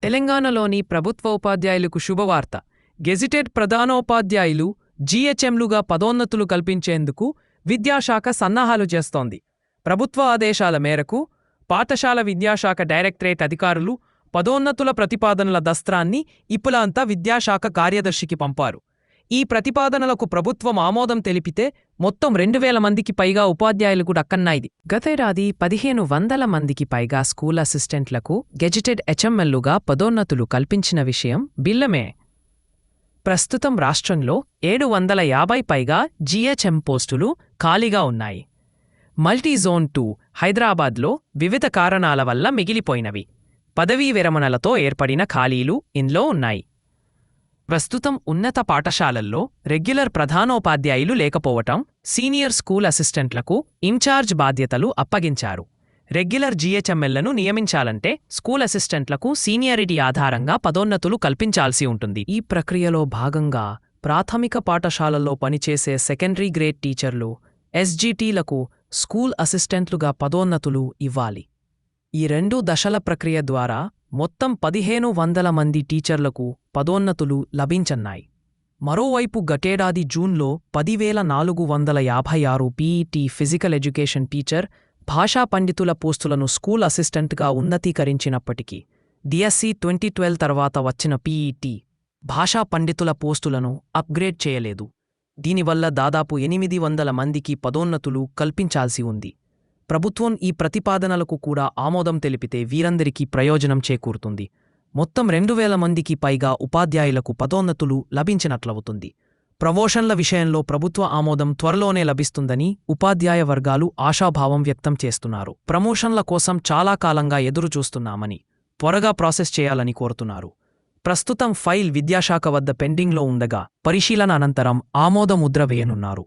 తెలంగాణలోని ప్రభుత్వ ఉపాధ్యాయులకు శుభవార్త. గెజిటెడ్ ప్రధానోపాధ్యాయులు జీహెచ్ఎంలుగా పదోన్నతులు కల్పించేందుకు విద్యాశాఖ సన్నాహాలు చేస్తోంది. ప్రభుత్వ ఆదేశాల మేరకు పాఠశాల విద్యాశాఖ డైరెక్టరేట్ అధికారులు పదోన్నతుల ప్రతిపాదనల దస్త్రాన్ని ఇప్పులంతా విద్యాశాఖ కార్యదర్శికి పంపారు. ఈ ప్రతిపాదనలకు ప్రభుత్వం ఆమోదం తెలిపితే మొత్తం 2000 మందికి పైగా ఉపాధ్యాయులకు దక్కన్నాయిది. గతేడాది 1500 మందికి పైగా స్కూల్ అసిస్టెంట్లకు గెజిటెడ్ హెచ్ఎంఎల్లుగా పదోన్నతులు కల్పించిన విషయం బిల్లమే. ప్రస్తుతం రాష్ట్రంలో 750 పైగా జీహెచ్ఎం పోస్టులు ఖాళీగా ఉన్నాయి. మల్టీజోన్ 2 హైదరాబాద్లో వివిధ కారణాల వల్ల మిగిలిపోయినవి. పదవీ విరమణలతో ఏర్పడిన ఖాళీలు ఇందులో ఉన్నాయి. ప్రస్తుతం ఉన్నత పాఠశాలల్లో రెగ్యులర్ ప్రధానోపాధ్యాయులు లేకపోవటం, సీనియర్ స్కూల్ అసిస్టెంట్లకు ఇన్ఛార్జ్ బాధ్యతలు అప్పగించారు. రెగ్యులర్ జీహెచ్ఎంఎల్లను నియమించాలంటే స్కూల్ అసిస్టెంట్లకు సీనియారిటీ ఆధారంగా పదోన్నతులు కల్పించాల్సి ఉంటుంది. ఈ ప్రక్రియలో భాగంగా ప్రాథమిక పాఠశాలల్లో పనిచేసే సెకండరీ గ్రేడ్ టీచర్లు, ఎస్జీటీలకు స్కూల్ అసిస్టెంట్లుగా పదోన్నతులు ఇవ్వాలి. ఈ 2 దశల ప్రక్రియ ద్వారా మొత్తం 1500 మంది టీచర్లకు పదోన్నతులు లభించన్నాయి. మరోవైపు గతేడాది జూన్లో 10,456 పీఈటీ ఫిజికల్ ఎడ్యుకేషన్ టీచర్, భాషా పండితుల పోస్టులను స్కూల్ అసిస్టెంట్గా ఉన్నతీకరించినప్పటికీ డిఎస్సి 2012 తర్వాత వచ్చిన పీఈటీ భాషా పండితుల పోస్టులను అప్గ్రేడ్ చేయలేదు. దీనివల్ల దాదాపు 800 మందికి పదోన్నతులు కల్పించాల్సి ఉంది. ప్రభుత్వం ఈ ప్రతిపాదనలకు కూడా ఆమోదం తెలిపితే వీరందరికీ ప్రయోజనం చేకూరుతుంది. మొత్తం 2000 మందికి పైగా ఉపాధ్యాయులకు పదోన్నతులు లభించినట్లవుతుంది. ప్రమోషన్ల విషయంలో ప్రభుత్వ ఆమోదం త్వరలోనే లభిస్తుందని ఉపాధ్యాయ వర్గాలు ఆశాభావం వ్యక్తం చేస్తున్నారు. ప్రమోషన్ల కోసం చాలా కాలంగా ఎదురుచూస్తున్నామని, త్వరగా ప్రాసెస్ చేయాలని కోరుతున్నారు. ప్రస్తుతం ఫైల్ విద్యాశాఖ వద్ద పెండింగ్లో ఉండగా పరిశీలన అనంతరం ఆమోద ముద్ర వేయనున్నారు.